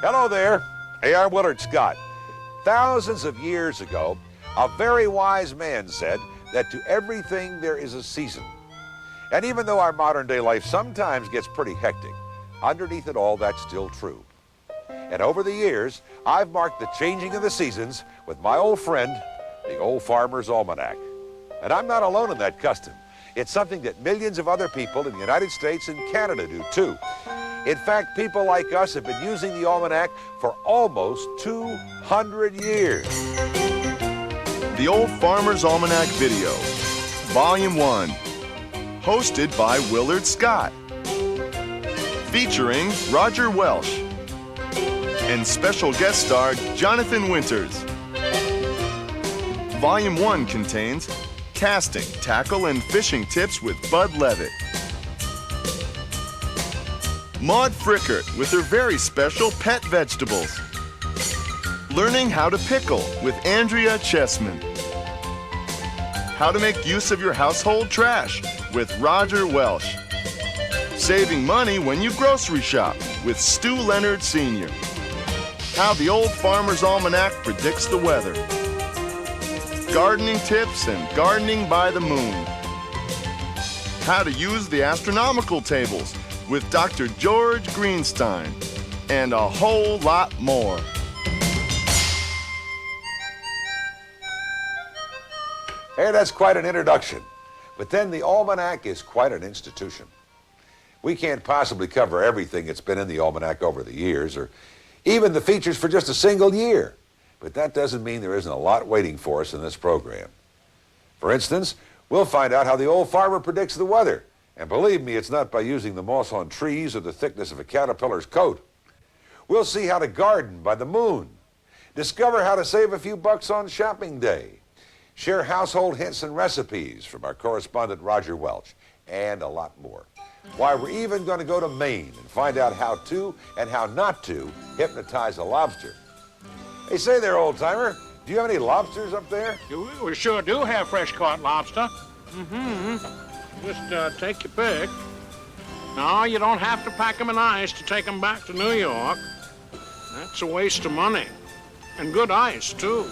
Hello there. Hey, I'm Willard Scott. Thousands of years ago, a very wise man said that to everything there is a season. And even though our modern day life sometimes gets pretty hectic, underneath it all, that's still true. And over the years, I've marked the changing of the seasons with my old friend, the Old Farmer's Almanac. And I'm not alone in that custom. It's something that millions of other people in the United States and Canada do too. In fact, people like us have been using the Almanac for almost 200 years. The Old Farmer's Almanac Video, Volume 1, hosted by Willard Scott, featuring Roger Welsh, and special guest star Jonathan Winters. Volume 1 contains casting, tackle, and fishing tips with Bud Levitt. Maud Frickert with her very special pet vegetables. Learning how to pickle with Andrea Chessman. How to make use of your household trash with Roger Welsh. Saving money when you grocery shop with Stu Leonard Sr. How the Old Farmer's Almanac predicts the weather. Gardening tips and gardening by the moon. How to use the astronomical tables with Dr. George Greenstein, and a whole lot more. Hey, that's quite an introduction. But then the Almanac is quite an institution. We can't possibly cover everything that's been in the Almanac over the years, or even the features for just a single year. But that doesn't mean there isn't a lot waiting for us in this program. For instance, we'll find out how the old farmer predicts the weather. And believe me, it's not by using the moss on trees or the thickness of a caterpillar's coat. We'll see how to garden by the moon, discover how to save a few bucks on shopping day, share household hints and recipes from our correspondent Roger Welch, and a lot more. Why, we're even going to go to Maine and find out how to and how not to hypnotize a lobster. Hey, say there, old-timer, do you have any lobsters up there? We sure do have fresh-caught lobster. Just take your pick. No, you don't have to pack them in ice to take them back to New York. That's a waste of money. And good ice, too.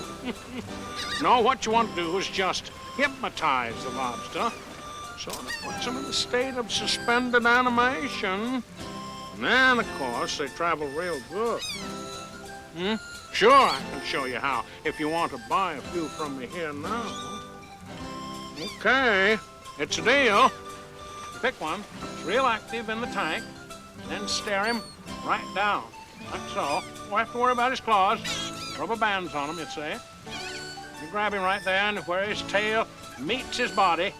No, what you want to do is just hypnotize the lobster. Sort of puts them in a state of suspended animation. And then, of course, they travel real good. Sure, I can show you how, if you want to buy a few from me here now. Okay, it's a deal. Pick one, it's real active in the tank, then stare him right down, like so. Don't have to worry about his claws. Rubber bands on him, you'd say. You grab him right there, and where his tail meets his body.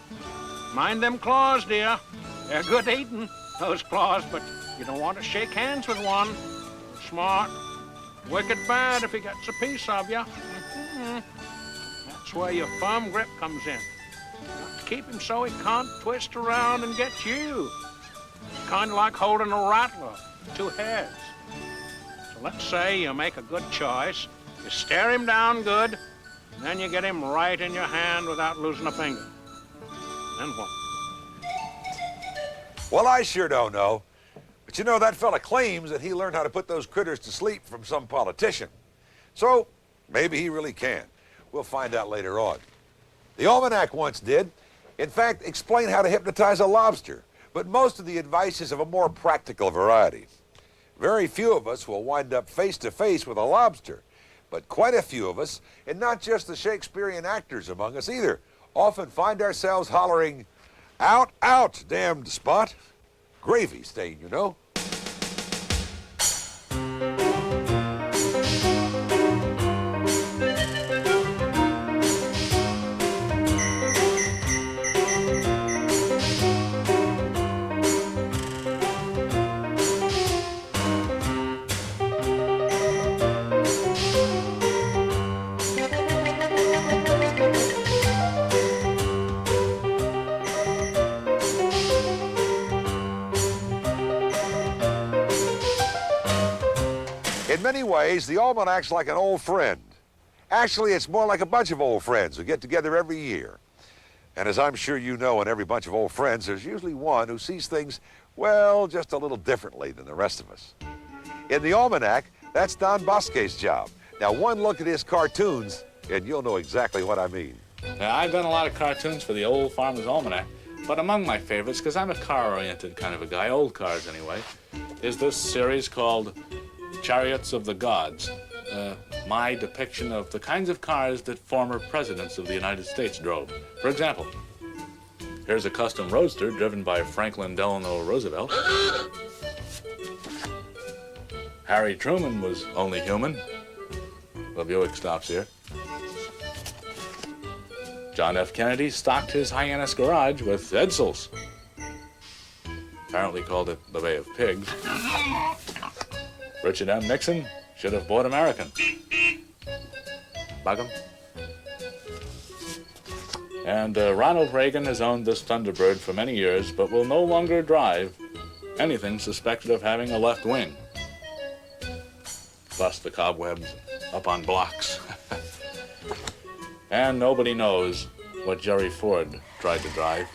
Mind them claws, dear. They're good eating, those claws, but you don't want to shake hands with one. Smart. Wicked bad if he gets a piece of you. That's where your firm grip comes in. You got to keep him so he can't twist around and get you. It's kind of like holding a rattler, two heads. So let's say you make a good choice. You stare him down good, and then you get him right in your hand without losing a finger. Then what? Well, I sure don't know. But you know, that fella claims that he learned how to put those critters to sleep from some politician. So maybe he really can. We'll find out later on. The Almanac once did. In fact, explain how to hypnotize a lobster. But most of the advice is of a more practical variety. Very few of us will wind up face to face with a lobster. But quite a few of us, and not just the Shakespearean actors among us either, often find ourselves hollering, "Out, out, damned spot." Gravy stain, you know. In many ways, the Almanac's like an old friend. Actually, it's more like a bunch of old friends who get together every year. And as I'm sure you know, in every bunch of old friends, there's usually one who sees things, well, just a little differently than the rest of us. In the Almanac, That's Don Bosque's job. Now, one look at his cartoons, and you'll know exactly what I mean. Now, I've done a lot of cartoons for the Old Farmer's Almanac, but among my favorites, because I'm a car-oriented kind of a guy, old cars anyway, is this series called Chariots of the Gods. My depiction of the kinds of cars that former presidents of the United States drove. For example, here's a custom roadster driven by Franklin Delano Roosevelt. Harry Truman was only human. The Buick stops here. John F. Kennedy stocked his Hyannis garage with Edsels. Apparently called it the Bay of Pigs. Richard M. Nixon should have bought American. Bug 'em. And Ronald Reagan has owned this Thunderbird for many years, but will no longer drive anything suspected of having a left wing. Bust the cobwebs up on blocks. And nobody knows what Jerry Ford tried to drive.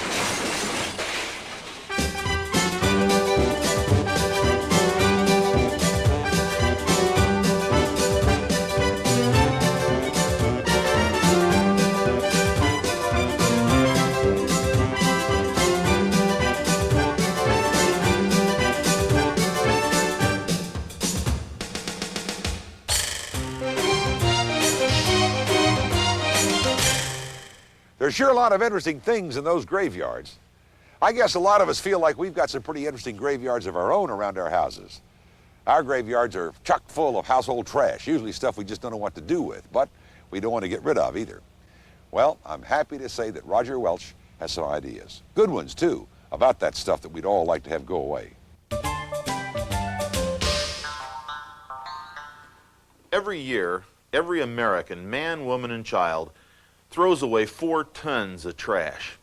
There's sure a lot of interesting things in those graveyards. I guess a lot of us feel like we've got some pretty interesting graveyards of our own around our houses. Our graveyards are chock full of household trash, usually stuff we just don't know what to do with, but we don't want to get rid of either. Well, I'm happy to say that Roger Welch has some ideas, good ones too, about that stuff that we'd all like to have go away. Every year, every American, man, woman, and child, throws away 4 tons of trash.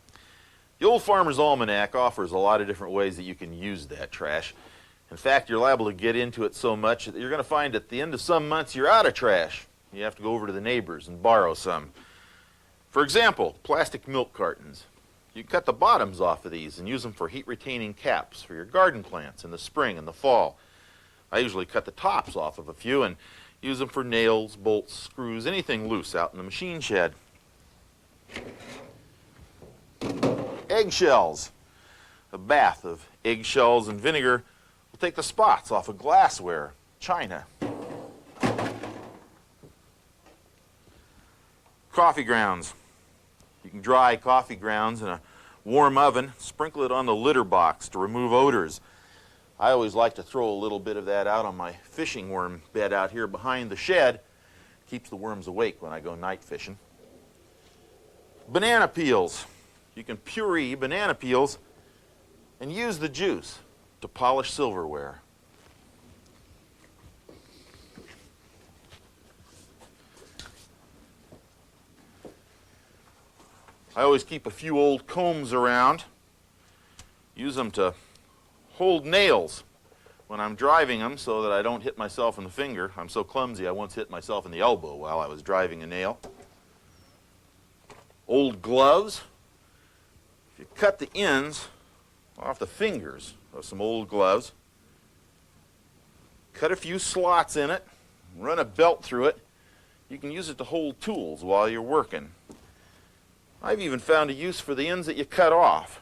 The Old Farmer's Almanac offers a lot of different ways that you can use that trash. In fact, you're liable to get into it so much that you're going to find at the end of some months you're out of trash. You have to go over to the neighbors and borrow some. For example, plastic milk cartons. You cut the bottoms off of these and use them for heat-retaining caps for your garden plants in the spring and the fall. I usually cut the tops off of a few and use them for nails, bolts, screws, anything loose out in the machine shed. Eggshells. A bath of eggshells and vinegar will take the spots off of glassware, china. Coffee grounds. You can dry coffee grounds in a warm oven, sprinkle it on the litter box to remove odors. I always like to throw a little bit of that out on my fishing worm bed out here behind the shed. Keeps the worms awake when I go night fishing. Banana peels. You can puree banana peels and use the juice to polish silverware. I always keep a few old combs around. Use them to hold nails when I'm driving them so that I don't hit myself in the finger. I'm so clumsy I once hit myself in the elbow while I was driving a nail. Old gloves. If you cut the ends off the fingers of some old gloves, cut a few slots in it, run a belt through it, you can use it to hold tools while you're working. I've even found a use for the ends that you cut off.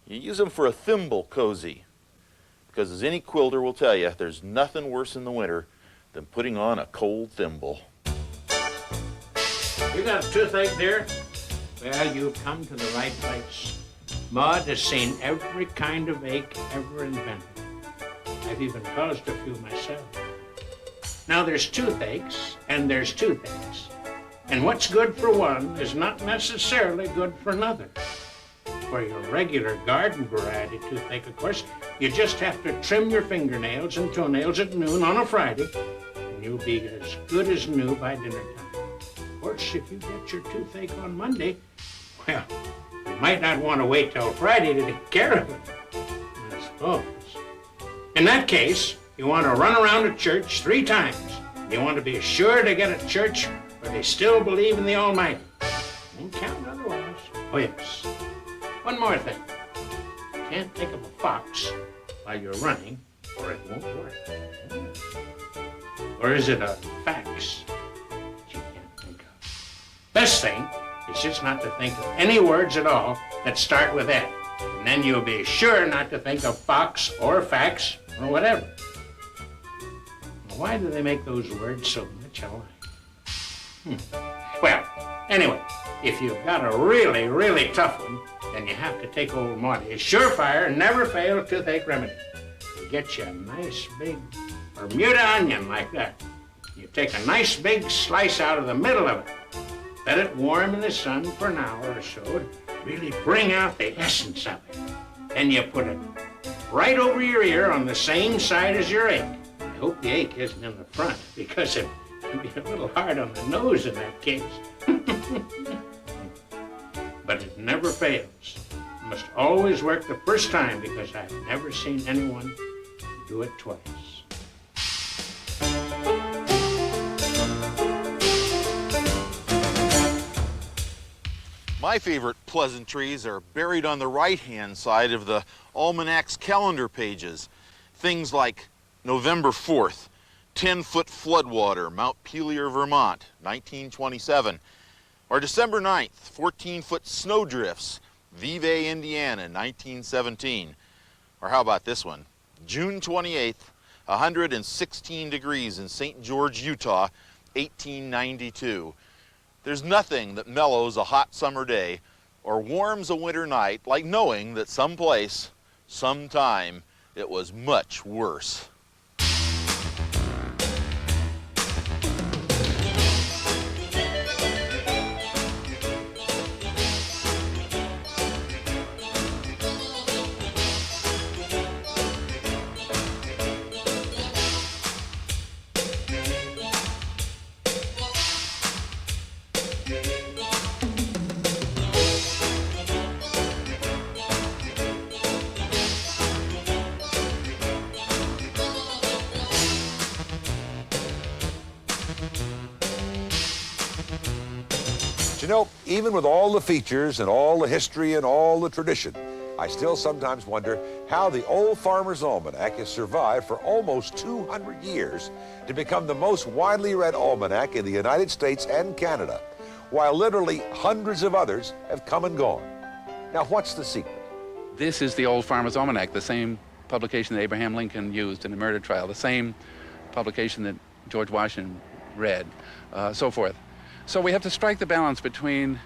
You use them for a thimble cozy, because as any quilter will tell you, there's nothing worse in the winter than putting on a cold thimble. You got a toothache, dear? Well, you've come to the right place. Maud has seen every kind of ache ever invented. I've even caused a few myself. Now, there's toothaches, and there's toothaches. And what's good for one is not necessarily good for another. For your regular garden variety toothache, of course, you just have to trim your fingernails and toenails at noon on a Friday, and you'll be as good as new by dinner time. Of course, if you get your toothache on Monday, well, you might not want to wait till Friday to take care of it, I suppose. In that case, you want to run around a church 3 times. You want to be sure to get a church where they still believe in the Almighty. Don't count otherwise. Oh, yes. One more thing. You can't think of a fox while you're running, or it won't work. Or is it a fax that you can't think of? Best thing is just not to think of any words at all that start with F. And then you'll be sure not to think of fox or fax or whatever. Why do they make those words so much alike? Well, anyway, if you've got a really, really tough one, then you have to take old Monty's surefire, never fail toothache remedy. You get you a nice big Bermuda onion like that. You take a nice big slice out of the middle of it. Let it warm in the sun for an hour or so to really bring out the essence of it. Then you put it right over your ear on the same side as your ache. I hope the ache isn't in the front, because it can be a little hard on the nose in that case. But it never fails. You must always work the first time, because I've never seen anyone do it twice. My favorite pleasantries are buried on the right-hand side of the Almanac's calendar pages. Things like November 4th, 10-foot floodwater, Mount Pelier, Vermont, 1927. Or December 9th, 14-foot snowdrifts, Vevey, Indiana, 1917. Or how about this one? June 28th, 116 degrees in St. George, Utah, 1892. There's nothing that mellows a hot summer day or warms a winter night like knowing that someplace, sometime, it was much worse. But you know, even with all the features and all the history and all the tradition, I still sometimes wonder how the Old Farmer's Almanac has survived for almost 200 years to become the most widely read almanac in the United States and Canada, while literally hundreds of others have come and gone. Now, what's the secret? This is the Old Farmer's Almanac, the same publication that Abraham Lincoln used in the murder trial, the same publication that George Washington read, so forth. So we have to strike the balance between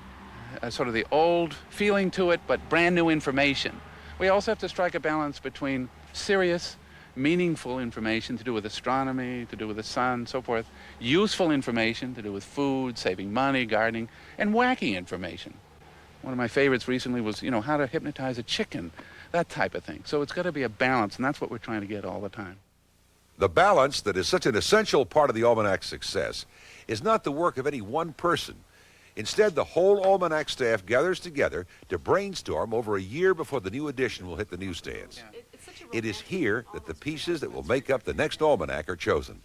sort of the old feeling to it, but brand new information. We also have to strike a balance between serious, meaningful information to do with astronomy, to do with the sun, so forth, useful information to do with food, saving money, gardening, and wacky information. One of my favorites recently was, you know, how to hypnotize a chicken, that type of thing. So it's got to be a balance, and that's what we're trying to get all the time. The balance that is such an essential part of the Almanac's success is not the work of any one person. Instead, the whole Almanac staff gathers together to brainstorm over a year before the new edition will hit the newsstands. It is here that the pieces that will make up the next Almanac are chosen.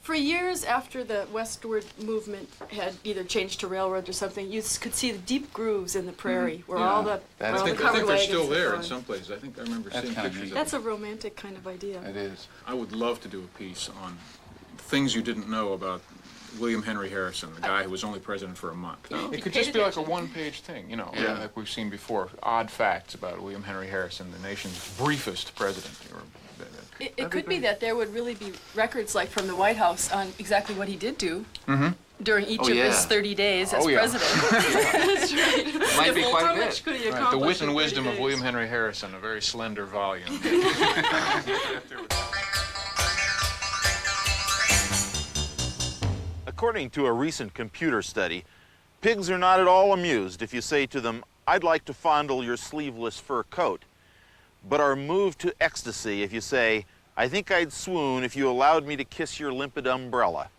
For years after the westward movement had either changed to railroads or something, you could see the deep grooves in the prairie where all the That's all I the think covered they're wagons still had there in gone. some places. I think I remember That's seeing kinda pictures neat. of That's it. a romantic kind of idea. It is. I would love to do a piece on things you didn't know about William Henry Harrison, the guy who was only president for a month. It could just be like a one-page thing, you know, like we've seen before. Odd facts about William Henry Harrison, the nation's briefest president. It could be that there would really be records like from the White House on exactly what he did do during each of his 30 days as president. That's right. Might be quite a How bit. much could he The accomplish wit and in 30 wisdom of days? William Henry Harrison, a very slender volume. According to a recent computer study, pigs are not at all amused if you say to them, "I'd like to fondle your sleeveless fur coat," but are moved to ecstasy if you say, "I think I'd swoon if you allowed me to kiss your limpid umbrella."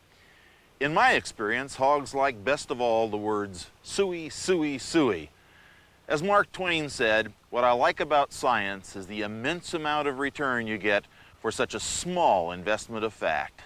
In my experience, hogs like best of all the words "suey, suey, suey." As Mark Twain said, what I like about science is the immense amount of return you get for such a small investment of fact.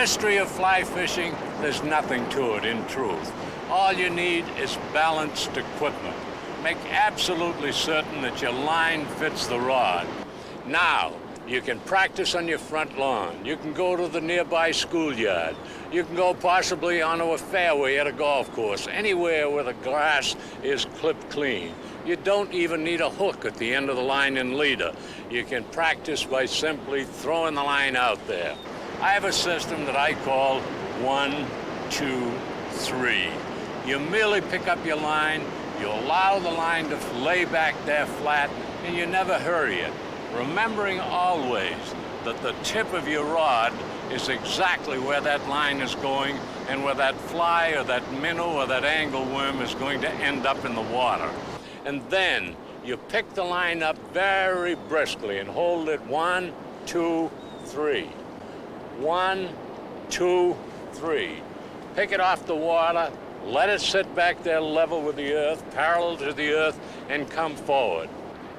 mystery of fly fishing, there's nothing to it in truth. All you need is balanced equipment. Make absolutely certain that your line fits the rod. Now, you can practice on your front lawn. You can go to the nearby schoolyard. You can go possibly onto a fairway at a golf course, anywhere where the grass is clipped clean. You don't even need a hook at the end of the line and leader. You can practice by simply throwing the line out there. I have a system that I call 1, 2, 3. You merely pick up your line, you allow the line to lay back there flat, and you never hurry it, remembering always that the tip of your rod is exactly where that line is going and where that fly or that minnow or that angleworm is going to end up in the water. And then you pick the line up very briskly and hold it 1, 2, 3. 1, 2, 3. Pick it off the water, let it sit back there level with the earth, parallel to the earth, and come forward.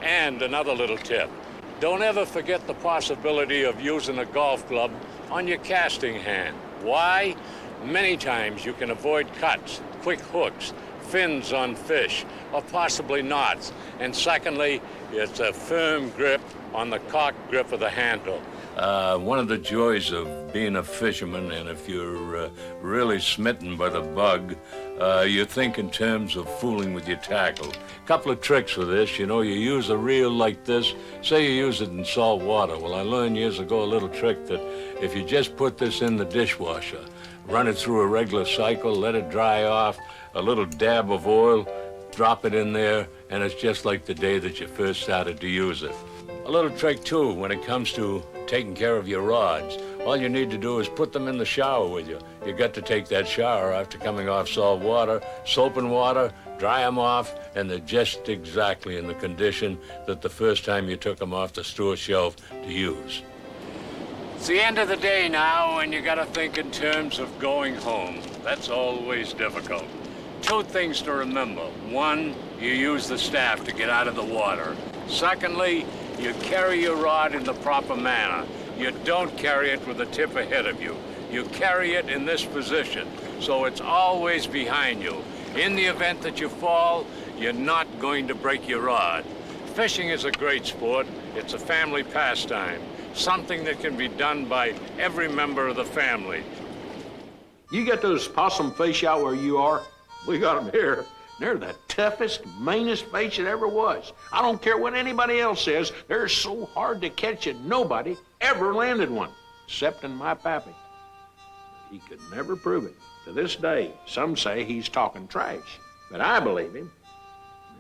And another little tip. Don't ever forget the possibility of using a golf club on your casting hand. Why? Many times you can avoid cuts, quick hooks, fins on fish, or possibly knots. And secondly, it's a firm grip on the cock grip of the handle. One of the joys of being a fisherman, and if you're really smitten by the bug, you think in terms of fooling with your tackle. A couple of tricks for this. You know, you use a reel like this. Say you use it in salt water. Well, I learned years ago a little trick that if you just put this in the dishwasher, run it through a regular cycle, let it dry off, a little dab of oil, drop it in there, and it's just like the day that you first started to use it. A little trick, too, when it comes to taking care of your rods. All you need to do is put them in the shower with you. You got to take that shower after coming off salt water, soap and water, dry them off, and they're just exactly in the condition that the first time you took them off the store shelf to use. It's the end of the day now, and you got to think in terms of going home. That's always difficult. Two things to remember. One, you use the staff to get out of the water. Secondly, you carry your rod in the proper manner. You don't carry it with the tip ahead of you. You carry it in this position, so it's always behind you. In the event that you fall, you're not going to break your rod. Fishing is a great sport. It's a family pastime, something that can be done by every member of the family. You get those possum fish out where you are? We got them here. They're the toughest, meanest fish that ever was. I don't care what anybody else says. They're so hard to catch that nobody ever landed one, except in my pappy. He could never prove it. To this day, some say he's talking trash, but I believe him.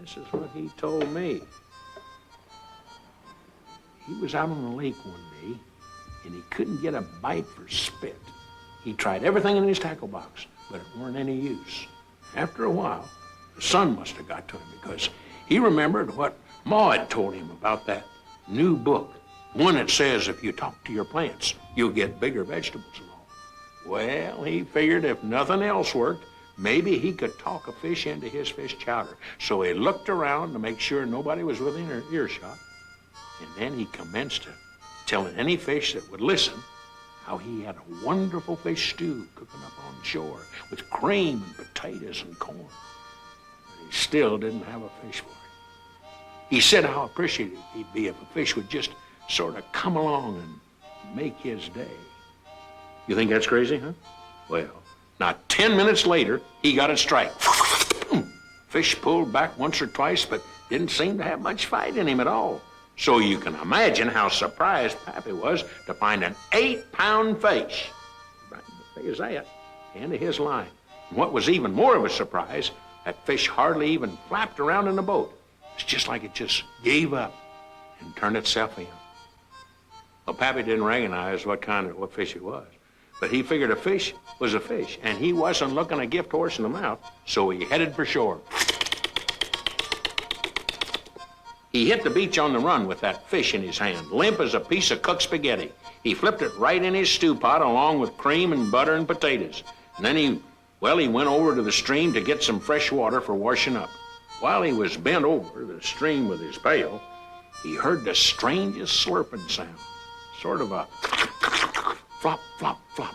This is what he told me. He was out on the lake one day, and he couldn't get a bite for spit. He tried everything in his tackle box, but it weren't any use. After a while, the sun must have got to him because he remembered what Ma had told him about that new book, one that says if you talk to your plants, you'll get bigger vegetables and all. Well, he figured if nothing else worked, maybe he could talk a fish into his fish chowder. So he looked around to make sure nobody was within earshot, and then he commenced telling any fish that would listen how he had a wonderful fish stew cooking up on shore with cream and potatoes and corn. But he still didn't have a fish for him. He said how appreciative he'd be if a fish would just sort of come along and make his day. You think that's crazy, huh? Well, not 10 minutes later, he got a strike. Fish pulled back once or twice, but didn't seem to have much fight in him at all. So you can imagine how surprised Pappy was to find an 8-pound fish, right as big as that, into his line. And what was even more of a surprise, that fish hardly even flapped around in the boat. It's just like it just gave up and turned itself in. Well, Pappy didn't recognize what fish it was, but he figured a fish was a fish, and he wasn't looking a gift horse in the mouth, so he headed for shore. He hit the beach on the run with that fish in his hand, limp as a piece of cooked spaghetti. He flipped it right in his stew pot along with cream and butter and potatoes. And then he went over to the stream to get some fresh water for washing up. While he was bent over the stream with his pail, he heard the strangest slurping sound, sort of a flop, flop, flop.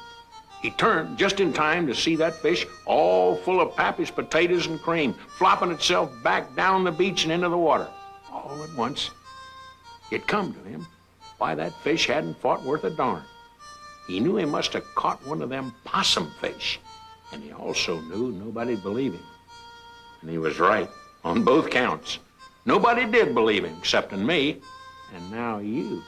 He turned just in time to see that fish all full of Pappy's potatoes and cream, flopping itself back down the beach and into the water. All at once, it come to him why that fish hadn't fought worth a darn. He knew he must have caught one of them possum fish, and he also knew nobody'd believe him. And he was right on both counts. Nobody did believe him excepting me, and now you.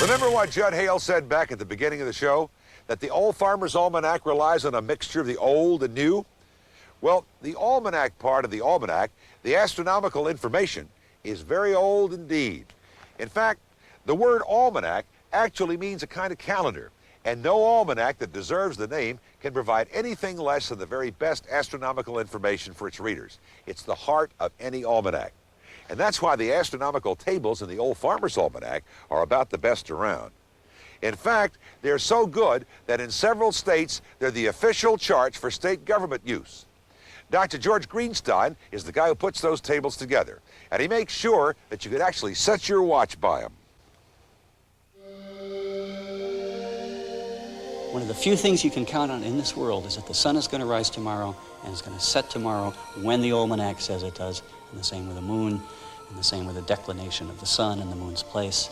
Remember what Judd Hale said back at the beginning of the show? That the Old Farmer's Almanac relies on a mixture of the old and new? Well, the almanac part of the almanac, the astronomical information, is very old indeed. In fact, the word almanac actually means a kind of calendar, and no almanac that deserves the name can provide anything less than the very best astronomical information for its readers. It's the heart of any almanac. And that's why the astronomical tables in the Old Farmer's Almanac are about the best around. In fact, they're so good that in several states, they're the official charts for state government use. Dr. George Greenstein is the guy who puts those tables together, and he makes sure that you can actually set your watch by them. One of the few things you can count on in this world is that the sun is going to rise tomorrow and it's going to set tomorrow when the almanac says it does, and the same with the moon, and the same with the declination of the sun and the moon's place.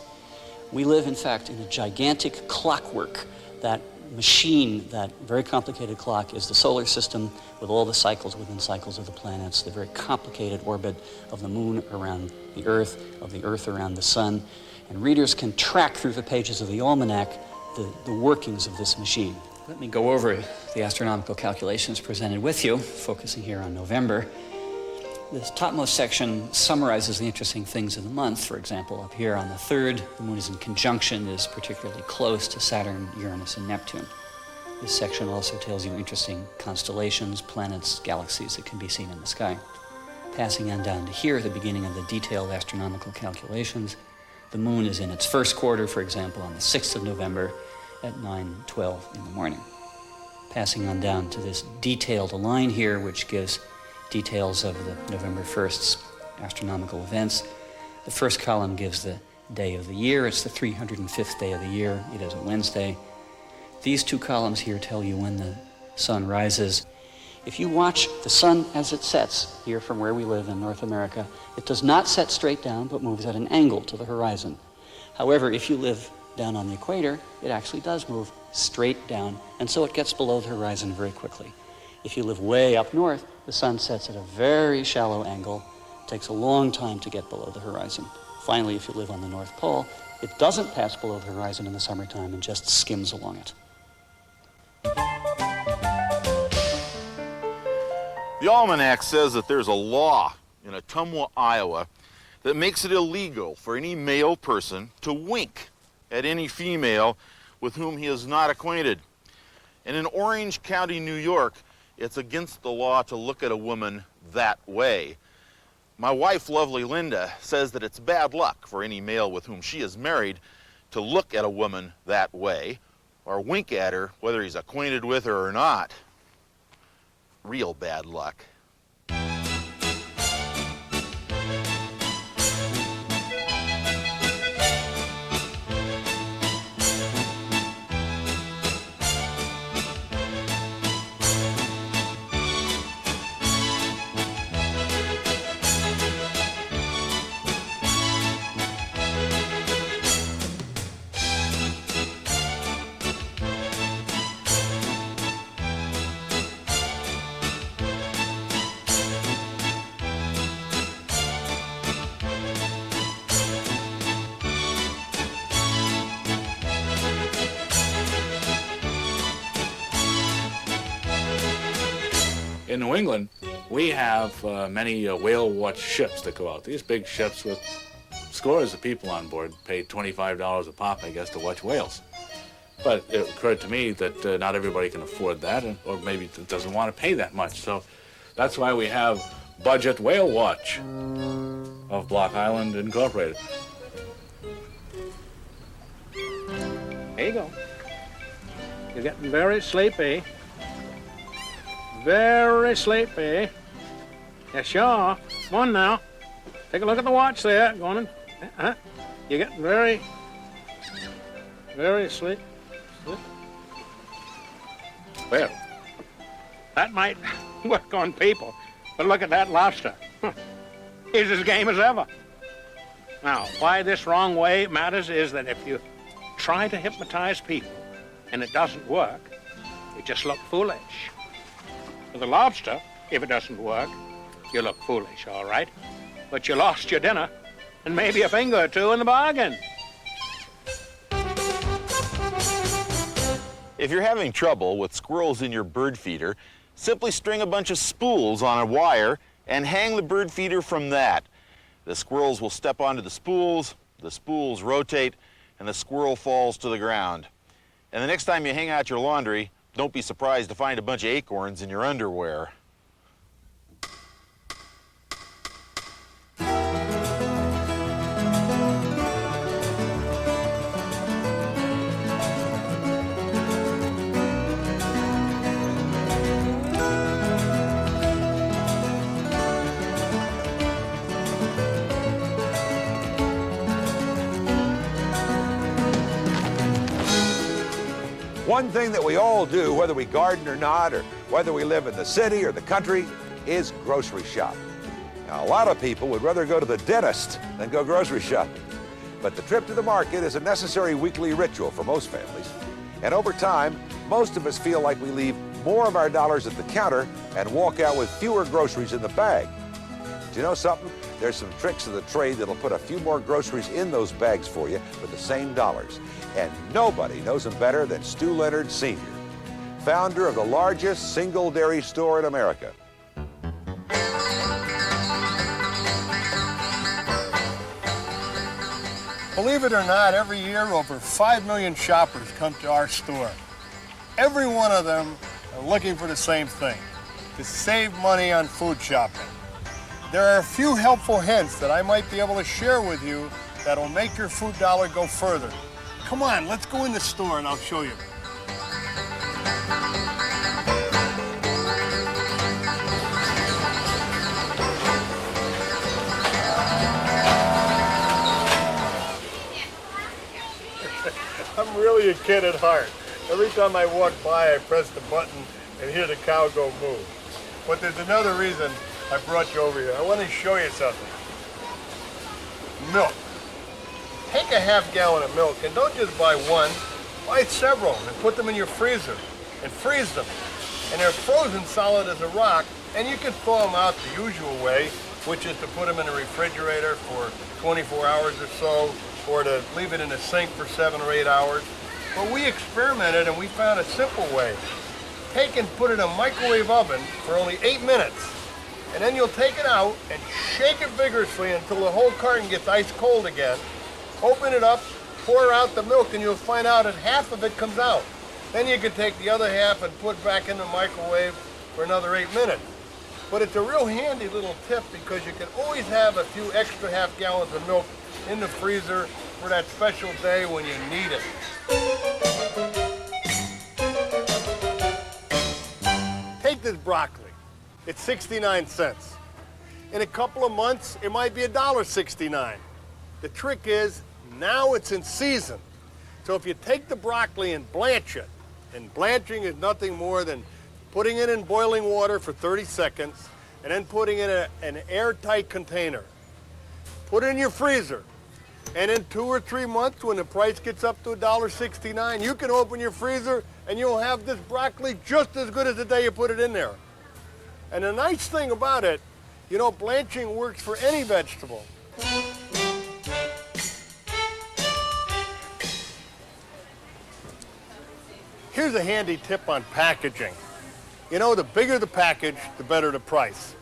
We live, in fact, in a gigantic clockwork. That machine, that very complicated clock, is the solar system with all the cycles within cycles of the planets, the very complicated orbit of the moon around the Earth around the sun. And readers can track through the pages of the almanac the workings of this machine. Let me go over the astronomical calculations presented with you, focusing here on November. This topmost section summarizes the interesting things of the month. For example, up here on the 3rd, the moon is in conjunction, is particularly close to Saturn, Uranus, and Neptune. This section also tells you interesting constellations, planets, galaxies that can be seen in the sky. Passing on down to here, the beginning of the detailed astronomical calculations. The moon is in its first quarter, for example, on the 6th of November at 9:12 in the morning. Passing on down to this detailed line here, which gives details of the November 1st's astronomical events. The first column gives the day of the year. It's the 305th day of the year. It is a Wednesday. These two columns here tell you when the sun rises. If you watch the sun as it sets here from where we live in North America, it does not set straight down but moves at an angle to the horizon. However, if you live down on the equator, it actually does move straight down, and so it gets below the horizon very quickly. If you live way up north, the sun sets at a very shallow angle. It takes a long time to get below the horizon. Finally, if you live on the North Pole, it doesn't pass below the horizon in the summertime and just skims along it. The Almanac says that there's a law in Ottumwa, Iowa, that makes it illegal for any male person to wink at any female with whom he is not acquainted. And in Orange County, New York, it's against the law to look at a woman that way. My wife, lovely Linda, says that it's bad luck for any male with whom she is married to look at a woman that way or wink at her, whether he's acquainted with her or not. Real bad luck. In New England, we have many whale watch ships that go out. These big ships with scores of people on board pay $25 a pop, I guess, to watch whales. But it occurred to me that not everybody can afford that, or maybe doesn't want to pay that much. So that's why we have Budget Whale Watch of Block Island Incorporated. There you go. You're getting very sleepy. Very sleepy. Yeah, sure. Come on now. Take a look at the watch there. Go on and... You're getting very sleep. Well, that might work on people, but look at that lobster. He's as game as ever. Now, why this wrong way matters is that if you try to hypnotize people and it doesn't work, you just look foolish. With a lobster, if it doesn't work, you look foolish, all right? But you lost your dinner and maybe a finger or two in the bargain. If you're having trouble with squirrels in your bird feeder, simply string a bunch of spools on a wire and hang the bird feeder from that. The squirrels will step onto the spools rotate, and the squirrel falls to the ground. And the next time you hang out your laundry, don't be surprised to find a bunch of acorns in your underwear. One thing that we all do, whether we garden or not, or whether we live in the city or the country, is grocery shop. Now, a lot of people would rather go to the dentist than go grocery shopping. But the trip to the market is a necessary weekly ritual for most families. And over time, most of us feel like we leave more of our dollars at the counter and walk out with fewer groceries in the bag. Do you know something? There's some tricks of the trade that'll put a few more groceries in those bags for you for the same dollars. And nobody knows them better than Stu Leonard Sr., founder of the largest single dairy store in America. Believe it or not, every year over 5 million shoppers come to our store. Every one of them are looking for the same thing, to save money on food shopping. There are a few helpful hints that I might be able to share with you that'll make your food dollar go further. Come on, let's go in the store and I'll show you. I'm really a kid at heart. Every time I walk by, I press the button and hear the cow go moo. But there's another reason I brought you over here. I want to show you something. Milk. Take a half gallon of milk and don't just buy one, buy several and put them in your freezer and freeze them. And they're frozen solid as a rock, and you can thaw them out the usual way, which is to put them in the refrigerator for 24 hours or so, or to leave it in the sink for 7 or 8 hours. But we experimented and we found a simple way. Take and put it in a microwave oven for only 8 minutes. And then you'll take it out and shake it vigorously until the whole carton gets ice cold again. Open it up, pour out the milk, and you'll find out that half of it comes out. Then you can take the other half and put back in the microwave for another 8 minutes. But it's a real handy little tip because you can always have a few extra half gallons of milk in the freezer for that special day when you need it. Take this broccoli. It's 69 cents. In a couple of months, it might be $1.69. The trick is, now it's in season. So if you take the broccoli and blanch it, and blanching is nothing more than putting it in boiling water for 30 seconds, and then putting it in an airtight container. Put it in your freezer. And in 2 or 3 months, when the price gets up to $1.69, you can open your freezer and you'll have this broccoli just as good as the day you put it in there. And the nice thing about it, you know, blanching works for any vegetable. Here's a handy tip on packaging. You know, the bigger the package, the better the price.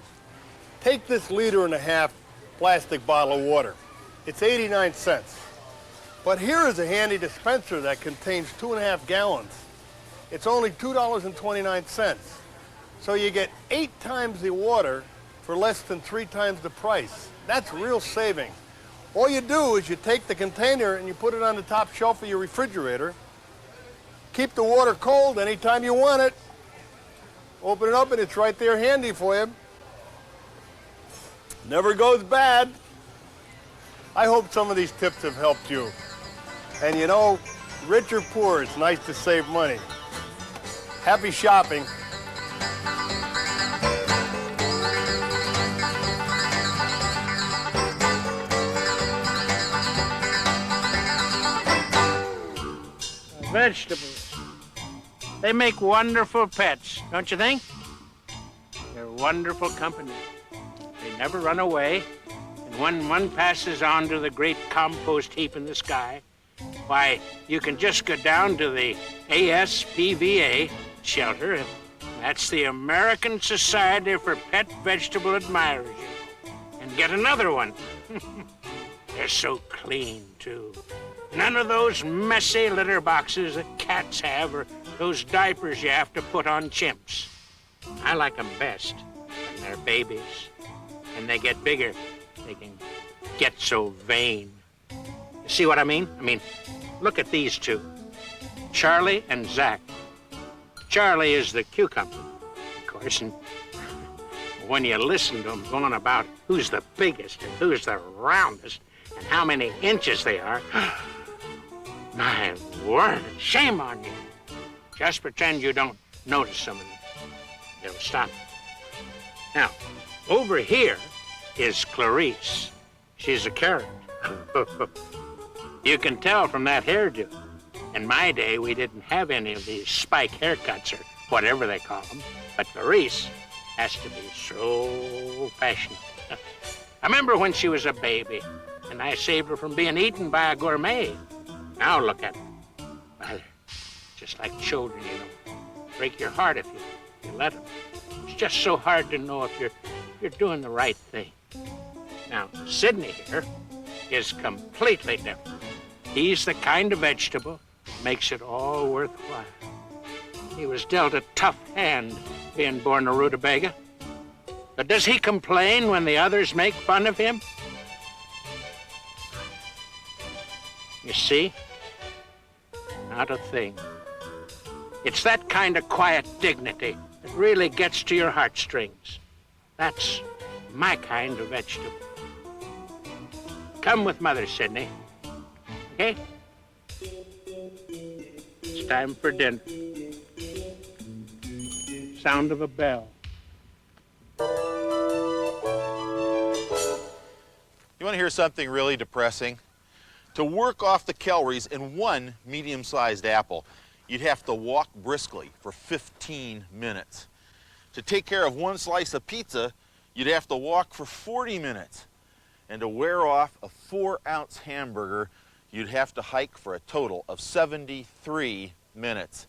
Take this 1.5 liter plastic bottle of water. It's 89 cents. But here is a handy dispenser that contains 2.5 gallons. It's only $2.29. So you get 8 times the water for less than 3 times the price. That's real saving. All you do is you take the container and you put it on the top shelf of your refrigerator, keep the water cold anytime you want it. Open it up and it's right there handy for you. Never goes bad. I hope some of these tips have helped you. And you know, rich or poor, it's nice to save money. Happy shopping. Vegetables. They make wonderful pets, don't you think? They're wonderful company. They never run away. And when one passes on to the great compost heap in the sky, why, you can just go down to the ASPVA shelter, and that's the American Society for Pet Vegetable Admirers, and get another one. They're so clean, too. None of those messy litter boxes that cats have or those diapers you have to put on chimps. I like them best when they're babies. And they get bigger, they can get so vain. You see what I mean? I mean, look at these two, Charlie and Zach. Charlie is the cucumber, of course, and when you listen to them going about who's the biggest and who's the roundest and how many inches they are, my word, shame on you. Just pretend you don't notice some of them. They'll stop. Now, over here is Clarice. She's a carrot. You can tell from that hairdo. In my day, we didn't have any of these spike haircuts or whatever they call them, but Clarice has to be so passionate. I remember when she was a baby, and I saved her from being eaten by a gourmet. Now look at her. Well, just like children, you know. Break your heart if you let them. It's just so hard to know if you're doing the right thing. Now, Sidney here is completely different. He's the kind of vegetable that makes it all worthwhile. He was dealt a tough hand being born a rutabaga. But does he complain when the others make fun of him? You see? Not a thing. It's that kind of quiet dignity that really gets to your heartstrings. That's my kind of vegetable. Come with Mother, Sidney. Okay? It's time for dinner. Sound of a bell. You want to hear something really depressing? To work off the calories in one medium-sized apple, you'd have to walk briskly for 15 minutes. To take care of one slice of pizza, you'd have to walk for 40 minutes. And to wear off a 4-ounce hamburger, you'd have to hike for a total of 73 minutes.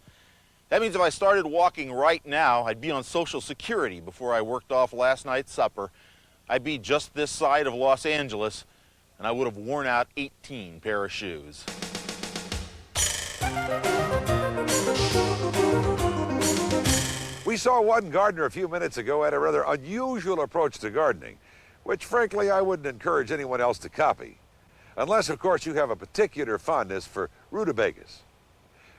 That means if I started walking right now, I'd be on Social Security before I worked off last night's supper. I'd be just this side of Los Angeles, and I would have worn out 18 pair of shoes. We saw one gardener a few minutes ago had a rather unusual approach to gardening, which frankly I wouldn't encourage anyone else to copy. Unless, of course, you have a particular fondness for rutabagas.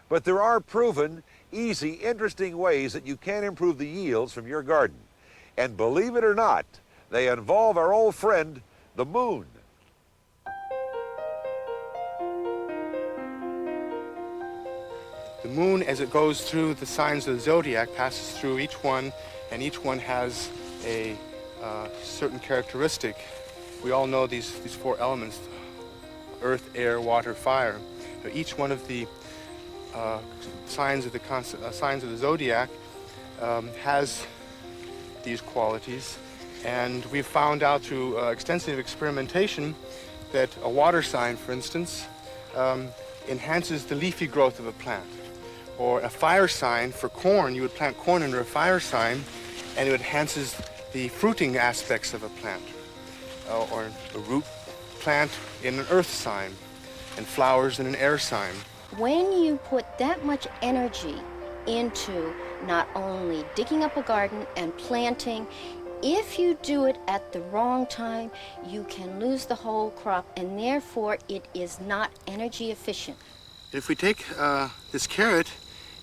But there are proven, easy, interesting ways that you can improve the yields from your garden. And believe it or not, they involve our old friend, the moon. The moon, as it goes through the signs of the zodiac, passes through each one, and each one has a certain characteristic. We all know these 4 elements: earth, air, water, fire. Each one of the signs of the zodiac has these qualities, and we've found out through extensive experimentation that a water sign, for instance, enhances the leafy growth of a plant. Or a fire sign for corn, you would plant corn under a fire sign, and it enhances the fruiting aspects of a plant. Or a root plant in an earth sign, and flowers in an air sign. When you put that much energy into not only digging up a garden and planting, if you do it at the wrong time, you can lose the whole crop, and therefore it is not energy efficient. If we take this carrot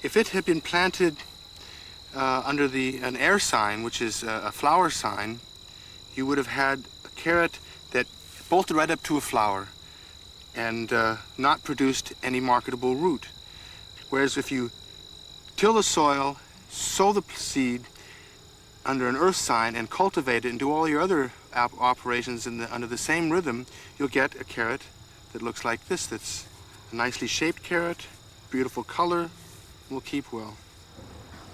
If it had been planted under an air sign, which is a flower sign, you would have had a carrot that bolted right up to a flower and not produced any marketable root. Whereas if you till the soil, sow the seed under an earth sign and cultivate it and do all your other operations under the same rhythm, you'll get a carrot that looks like this. That's a nicely shaped carrot, beautiful color, will keep well.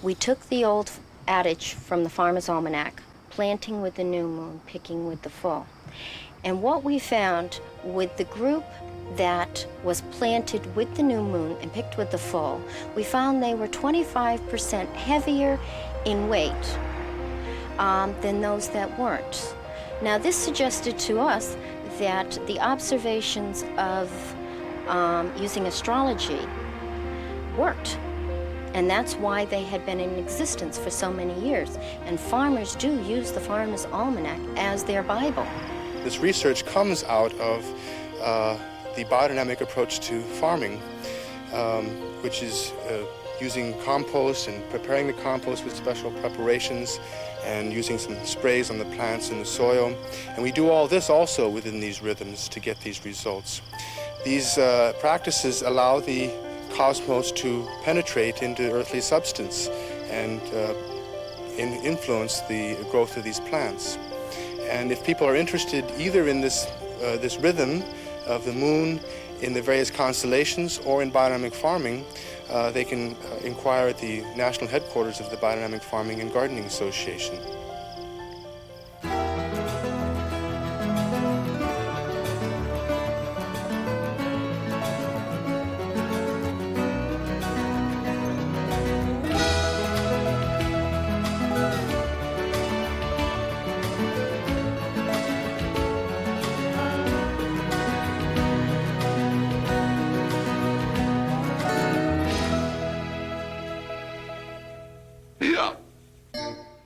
We took the old adage from the Farmer's Almanac, planting with the new moon, picking with the full. And what we found with the group that was planted with the new moon and picked with the full, we found they were 25% heavier in weight than those that weren't. Now this suggested to us that the observations of using astrology worked. And that's why they had been in existence for so many years. And farmers do use the Farmer's Almanac as their Bible. This research comes out of the biodynamic approach to farming, which is using compost and preparing the compost with special preparations and using some sprays on the plants in the soil. And we do all this also within these rhythms to get these results. These practices allow the cosmos to penetrate into earthly substance and influence the growth of these plants. And if people are interested either in this rhythm of the moon, in the various constellations, or in biodynamic farming, they can inquire at the national headquarters of the Biodynamic Farming and Gardening Association.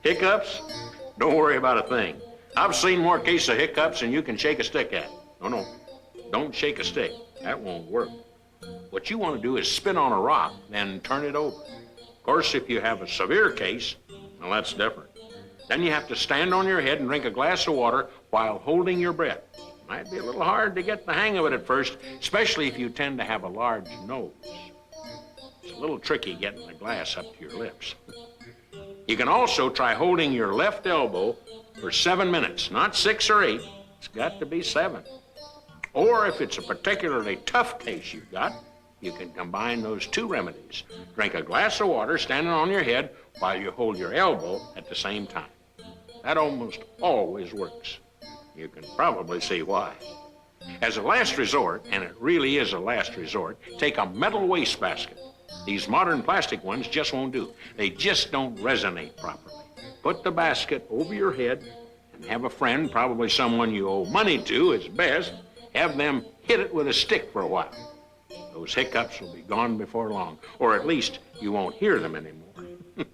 Hiccups? Don't worry about a thing. I've seen more cases of hiccups than you can shake a stick at. No, don't shake a stick. That won't work. What you want to do is spin on a rock, then turn it over. Of course, if you have a severe case, well, that's different. Then you have to stand on your head and drink a glass of water while holding your breath. Might be a little hard to get the hang of it at first, especially if you tend to have a large nose. It's a little tricky getting the glass up to your lips. You can also try holding your left elbow for 7 minutes, not 6 or 8. It's got to be 7. Or if it's a particularly tough case you've got, you can combine those two remedies. Drink a glass of water standing on your head while you hold your elbow at the same time. That almost always works. You can probably see why. As a last resort, and it really is a last resort, take a metal wastebasket. These modern plastic ones just won't do. They just don't resonate properly. Put the basket over your head and have a friend, probably someone you owe money to is best, have them hit it with a stick for a while. Those hiccups will be gone before long, or at least you won't hear them anymore.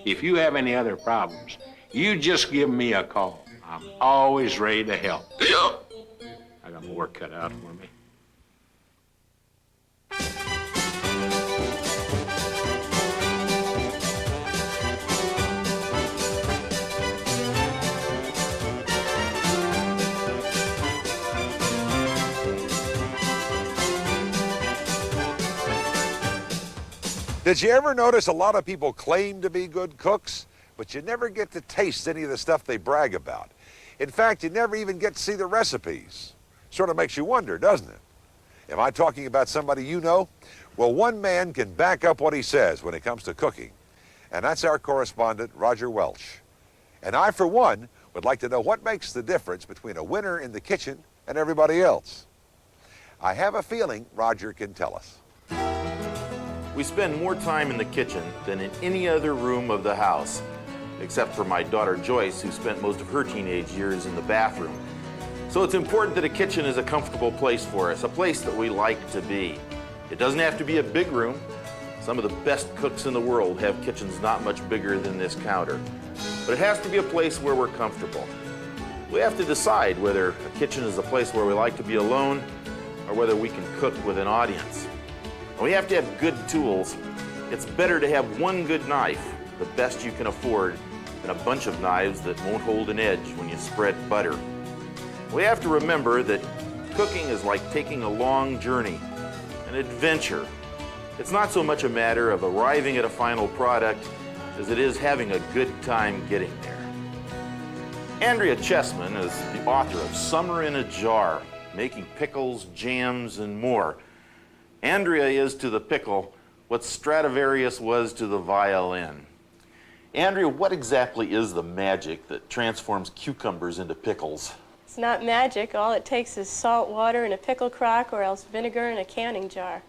If you have any other problems, you just give me a call. I'm always ready to help. I got my work cut out for me. Did you ever notice a lot of people claim to be good cooks, but you never get to taste any of the stuff they brag about? In fact, you never even get to see the recipes. Sort of makes you wonder, doesn't it? Am I talking about somebody you know? Well, one man can back up what he says when it comes to cooking, and that's our correspondent, Roger Welch. And I, for one, would like to know what makes the difference between a winner in the kitchen and everybody else. I have a feeling Roger can tell us. We spend more time in the kitchen than in any other room of the house, except for my daughter Joyce, who spent most of her teenage years in the bathroom. So it's important that a kitchen is a comfortable place for us, a place that we like to be. It doesn't have to be a big room. Some of the best cooks in the world have kitchens not much bigger than this counter. But it has to be a place where we're comfortable. We have to decide whether a kitchen is a place where we like to be alone or whether we can cook with an audience. And we have to have good tools It's better to have one good knife, the best you can afford, than a bunch of knives that won't hold an edge when you spread butter. We have to remember that cooking is like taking a long journey, an adventure. It's not so much a matter of arriving at a final product as it is having a good time getting there. Andrea Chessman is the author of Summer in a Jar, Making Pickles, Jams, and More. Andrea is to the pickle what Stradivarius was to the violin. Andrea, what exactly is the magic that transforms cucumbers into pickles? It's not magic. All it takes is salt water in a pickle crock or else vinegar in a canning jar.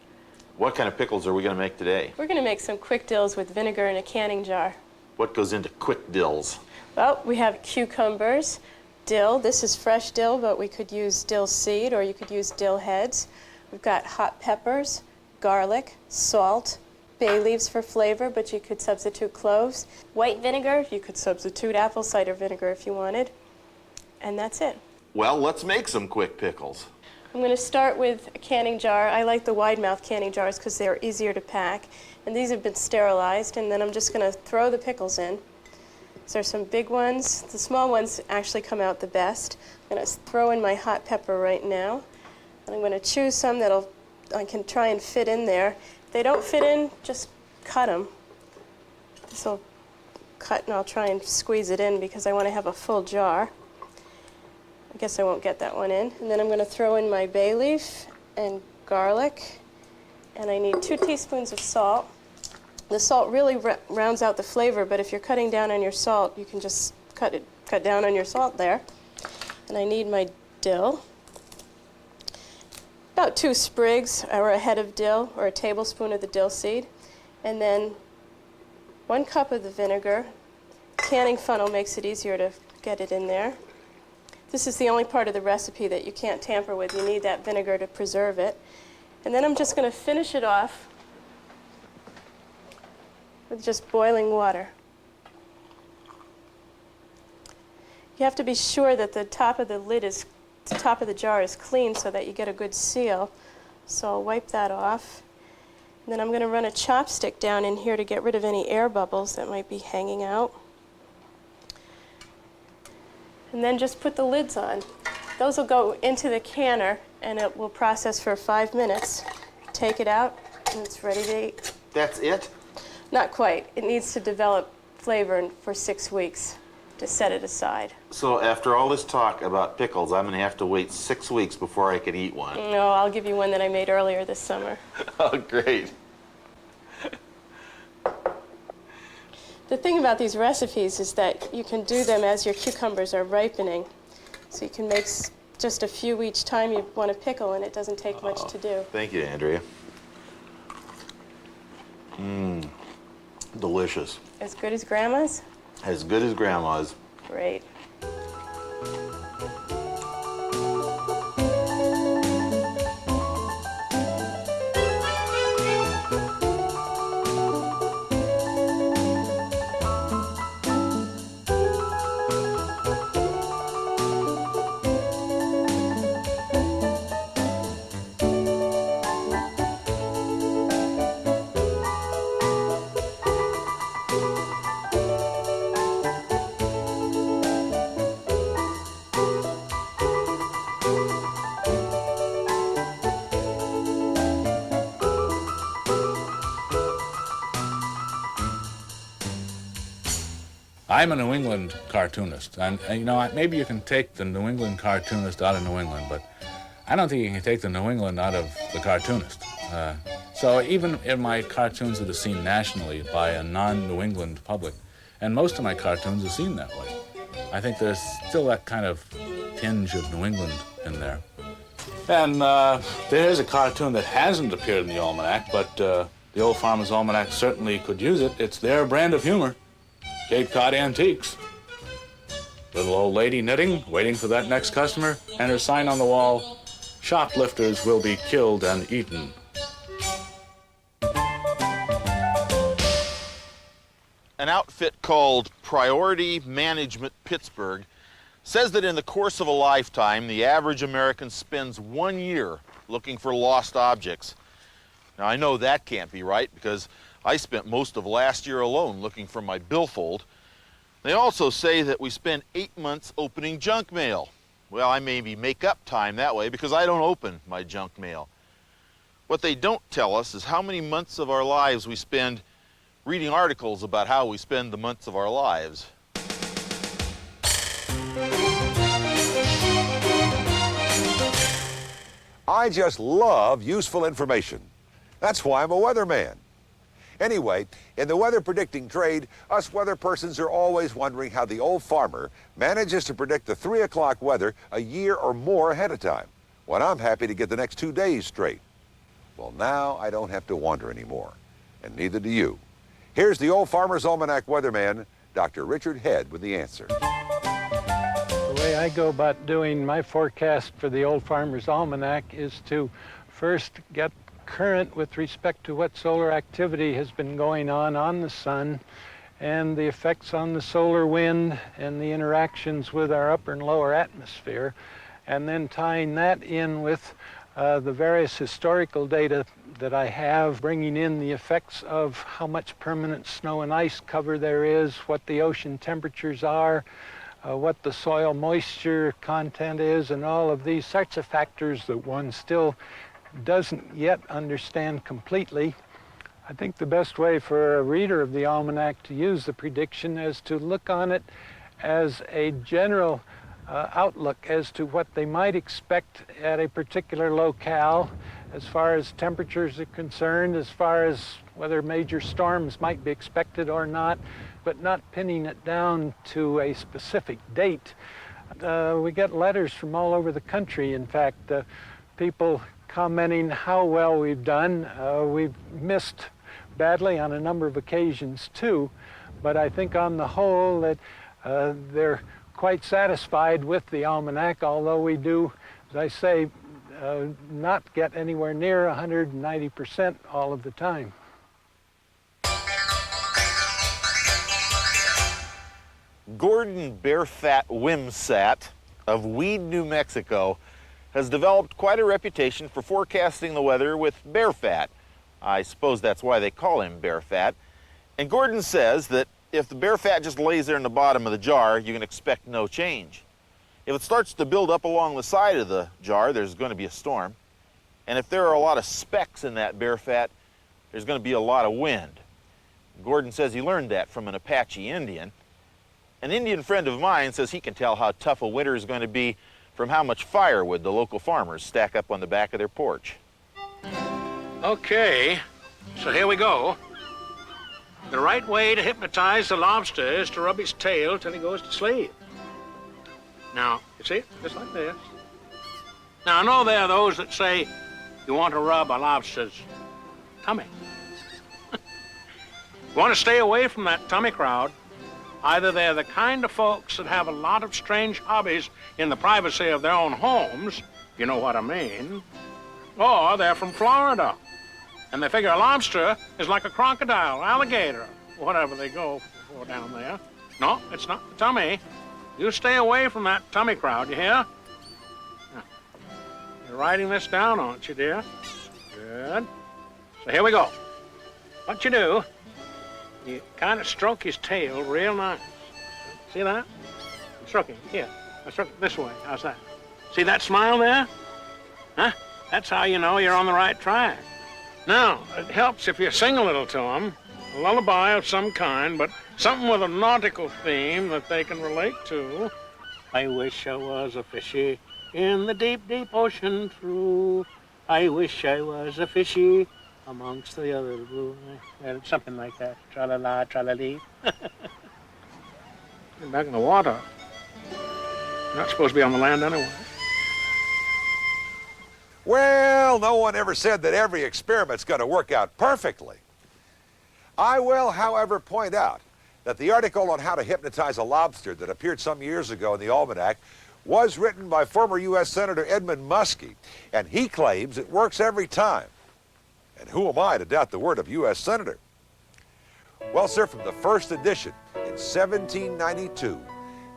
What kind of pickles are we going to make today? We're going to make some quick dills with vinegar in a canning jar. What goes into quick dills? Well, we have cucumbers, dill. This is fresh dill, but we could use dill seed or you could use dill heads. We've got hot peppers, garlic, salt, bay leaves for flavor, but you could substitute cloves. White vinegar, you could substitute apple cider vinegar if you wanted. And that's it. Well, let's make some quick pickles. I'm going to start with a canning jar. I like the wide mouth canning jars because they're easier to pack. And these have been sterilized, and then I'm just going to throw the pickles in. So there's some big ones. The small ones actually come out the best. I'm going to throw in my hot pepper right now. And I'm going to choose some that I can try and fit in there. If they don't fit in, just cut them. This will cut, and I'll try and squeeze it in because I want to have a full jar. I guess I won't get that one in. And then I'm going to throw in my bay leaf and garlic. And I need 2 teaspoons of salt. The salt really rounds out the flavor, but if you're cutting down on your salt, you can just cut down on your salt there. And I need my dill. About 2 sprigs or a head of dill, or a tablespoon of the dill seed. And then 1 cup of the vinegar. Canning funnel makes it easier to get it in there. This is the only part of the recipe that you can't tamper with. You need that vinegar to preserve it. And then I'm just going to finish it off with just boiling water. You have to be sure that the top of the jar is clean so that you get a good seal. So I'll wipe that off. And then I'm going to run a chopstick down in here to get rid of any air bubbles that might be hanging out. And then just put the lids on. Those will go into the canner and it will process for 5 minutes. Take it out and it's ready to eat. That's it? Not quite. It needs to develop flavor for 6 weeks to set it aside. So after all this talk about pickles, I'm going to have to wait 6 weeks before I can eat one. No, I'll give you one that I made earlier this summer. Oh, great. The thing about these recipes is that you can do them as your cucumbers are ripening. So you can make just a few each time you want to pickle, and it doesn't take much to do. Thank you, Andrea. Delicious. As good as Grandma's? As good as Grandma's. Great. I'm a New England cartoonist, and you know, maybe you can take the New England cartoonist out of New England, but I don't think you can take the New England out of the cartoonist. So even if my cartoons that are seen nationally by a non-New England public, and most of my cartoons are seen that way, I think there's still that kind of tinge of New England in there. And there's a cartoon that hasn't appeared in the Almanac, but the Old Farmer's Almanac certainly could use it. It's their brand of humor. Cape Cod Antiques. Little old lady knitting, waiting for that next customer, and her sign on the wall, shoplifters will be killed and eaten. An outfit called Priority Management Pittsburgh says that in the course of a lifetime, the average American spends 1 year looking for lost objects. Now, I know that can't be right because I spent most of last year alone looking for my billfold. They also say that we spend 8 months opening junk mail. Well, I maybe make up time that way because I don't open my junk mail. What they don't tell us is how many months of our lives we spend reading articles about how we spend the months of our lives. I just love useful information. That's why I'm a weatherman. Anyway, in the weather predicting trade, us weather persons are always wondering how the old farmer manages to predict the 3 o'clock weather a year or more ahead of time, when I'm happy to get the next 2 days straight. Well, now I don't have to wonder anymore, and neither do you. Here's the Old Farmer's Almanac weatherman, Dr. Richard Head, with the answer. The way I go about doing my forecast for the Old Farmer's Almanac is to first get current with respect to what solar activity has been going on the sun and the effects on the solar wind and the interactions with our upper and lower atmosphere, and then tying that in with the various historical data that I have, bringing in the effects of how much permanent snow and ice cover there is, what the ocean temperatures are, what the soil moisture content is, and all of these sorts of factors that one still doesn't yet understand completely. I think the best way for a reader of the Almanac to use the prediction is to look on it as a general outlook as to what they might expect at a particular locale as far as temperatures are concerned, as far as whether major storms might be expected or not, but not pinning it down to a specific date. We get letters from all over the country, in fact, people commenting how well we've done. We've missed badly on a number of occasions too, but I think on the whole that they're quite satisfied with the Almanac, although we do, as I say, not get anywhere near 190% all of the time. Gordon Bearfat Wimsat of Weed, New Mexico, has developed quite a reputation for forecasting the weather with bear fat. I suppose that's why they call him Bear Fat. And Gordon says that if the bear fat just lays there in the bottom of the jar, you can expect no change. If it starts to build up along the side of the jar, there's going to be a storm. And if there are a lot of specks in that bear fat, there's going to be a lot of wind. Gordon says he learned that from an Apache Indian. An Indian friend of mine says he can tell how tough a winter is going to be from how much firewood the local farmers stack up on the back of their porch. Okay, so here we go. The right way to hypnotize the lobster is to rub his tail till he goes to sleep. Now, you see, just like this. Now, I know there are those that say you want to rub a lobster's tummy. You want to stay away from that tummy crowd. Either they're the kind of folks that have a lot of strange hobbies in the privacy of their own homes, you know what I mean, or they're from Florida, and they figure a lobster is like a crocodile, alligator, whatever they go for down there. No, it's not the tummy. You stay away from that tummy crowd, you hear? Now, you're writing this down, aren't you, dear? Good. So here we go. What you do, you kind of stroke his tail real nice. See that? I'm stroking. Here, I stroke it this way. How's that? See that smile there? Huh? That's how you know you're on the right track. Now, it helps if you sing a little to him, a lullaby of some kind, but something with a nautical theme that they can relate to. I wish I was a fishy in the deep, deep ocean through. I wish I was a fishy amongst the other blue. Something like that. Tra-la-la, tra-la-lee. Get back in the water. You're not supposed to be on the land anyway. Well, no one ever said that every experiment's going to work out perfectly. I will, however, point out that the article on how to hypnotize a lobster that appeared some years ago in the Almanac was written by former U.S. Senator Edmund Muskie, and he claims it works every time. And who am I to doubt the word of U.S. Senator? Well, sir, from the first edition in 1792,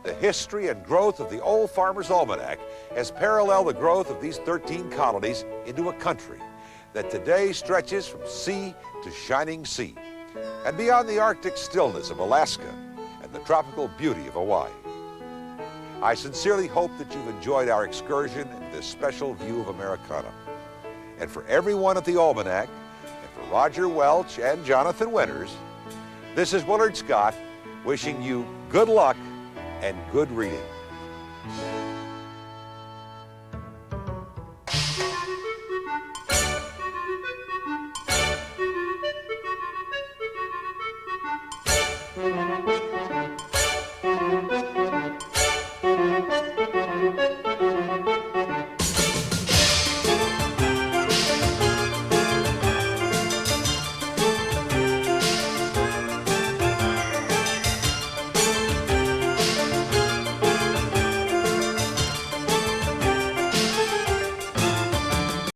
the history and growth of the Old Farmer's Almanac has paralleled the growth of these 13 colonies into a country that today stretches from sea to shining sea and beyond the Arctic stillness of Alaska and the tropical beauty of Hawaii. I sincerely hope that you've enjoyed our excursion into this special view of Americana. And for everyone at the Almanac, and for Roger Welch and Jonathan Winters, this is Willard Scott wishing you good luck and good reading.